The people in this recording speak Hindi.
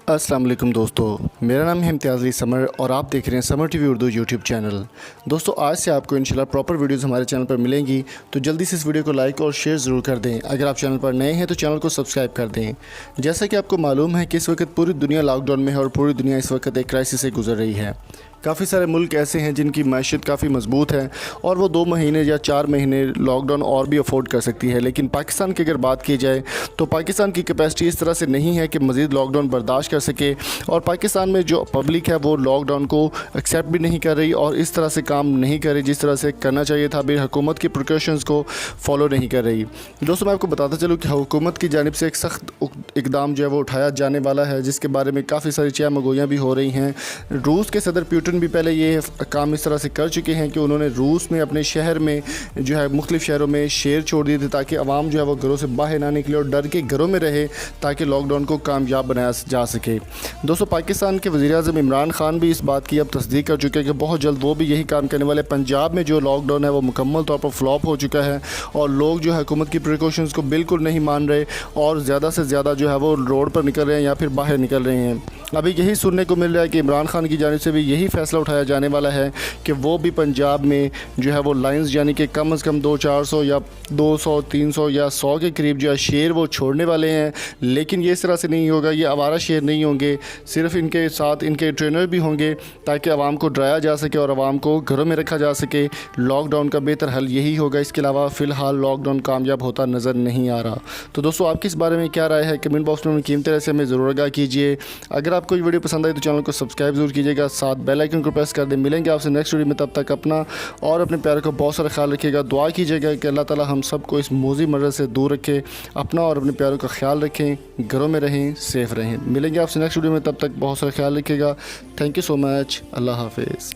अस्सलाम वालेकुम दोस्तों, मेरा नाम है इम्तियाज़ अली समर और आप देख रहे हैं summer TV Urdu YouTube channel. दोस्तों, आज से आपको इंशाल्लाह प्रॉपर वीडियोस हमारे चैनल पर मिलेंगी, तो जल्दी से इस वीडियो को लाइक और शेयर ज़रूर कर दें। अगर आप चैनल पर नए हैं तो चैनल को सब्सक्राइब कर दें। जैसा कि आपको मालूम है कि इस वक्त पूरी दुनिया लॉकडाउन में है और पूरी दुनिया इस वक्त एक क्राइसिस से गुजर रही है। काफ़ी सारे मुल्क ऐसे हैं जिनकी मैशियत काफ़ी मजबूत है और वो 2 महीने या 4 महीने लॉकडाउन और भी अफोर्ड कर सकती है। लेकिन पाकिस्तान की अगर बात की जाए तो पाकिस्तान की कैपेसिटी इस तरह से नहीं है कि मज़ीद लॉकडाउन बर्दाश्त कर सके, और पाकिस्तान में जो पब्लिक है वो लॉकडाउन को एक्सेप्ट भी नहीं कर रही और इस तरह से काम नहीं कर रही जिस तरह से करना चाहिए था। फिर हुकूमत की प्रिकॉशंस को फॉलो नहीं कर रही। दोस्तों, मैं आपको बताता चलूँ कि हुकूमत की जानिब से एक सख्त इकदाम जो है वो उठाया जाने वाला है, जिसके बारे में काफ़ी सारी चहमगोइयाँ भी हो रही हैं। रूस के सदर पुतिन भी पहले ये काम इस तरह से कर चुके हैं कि उन्होंने रूस में अपने शहर में जो है मुख्तलिफ शहरों में शेर छोड़ दिए थे ताकि आवाम जो है वो घरों से बाहर ना निकले और डर के घरों में रहे ताकि लॉकडाउन को कामयाब बनाया जा सके। दोस्तों, पाकिस्तान के वज़ीर-ए-आज़म इमरान खान भी इस बात की अब तस्दीक कर चुके हैं कि बहुत जल्द वो भी यही काम करने वाले। पंजाब में जो लॉकडाउन है वो मुकम्मल तौर पर फ्लॉप हो चुका है और लोग जो है हुकूमत की प्रिकॉशंस को बिल्कुल नहीं मान रहे और ज़्यादा से ज़्यादा जो है वो रोड पर निकल रहे हैं या फिर बाहर निकल रहे हैं। अभी यही सुनने को मिल रहा है कि इमरान खान की जानिब से भी यही फ़ैसला उठाया जाने वाला है कि वो भी पंजाब में जो है वो लाइंस यानी कि कम से कम 200-400 या 200, 300 या 100 के करीब जो है शेर वो छोड़ने वाले हैं। लेकिन ये इस तरह से नहीं होगा, ये आवारा शेर नहीं होंगे, सिर्फ इनके साथ इनके ट्रेनर भी होंगे ताकि आवाम को डराया जा सके और आवाम को घरों में रखा जा सके। लॉकडाउन का बेहतर हल यही होगा। इसके अलावा फ़िलहाल लॉकडाउन कामयाब होता नज़र नहीं आ रहा। तो दोस्तों, आपकी इस बारे में क्या राय है? कमेंट बॉक्स में कीमती राय से हमें ज़रूर आगाह कीजिए। अगर आपको ये वीडियो पसंद आई तो चैनल को सब्सक्राइब ज़रूर कीजिएगा, साथ बेल आइकन को प्रेस कर दें। मिलेंगे आपसे नेक्स्ट वीडियो में, तब तक अपना और अपने प्यार का बहुत सारा ख्याल रखिएगा। दुआ कीजिएगा कि अल्लाह ताला हम सबको इस मोज़ी मर्ज़ से दूर रखे। अपना और अपने प्यारों का ख्याल रखें, घरों में रहें, सेफ़ रहें। मिलेंगे आपसे नेक्स्ट वीडियो में, तब तक बहुत सारा ख्याल रखिएगा। Thank you so much. अल्लाह हाफ़िज़।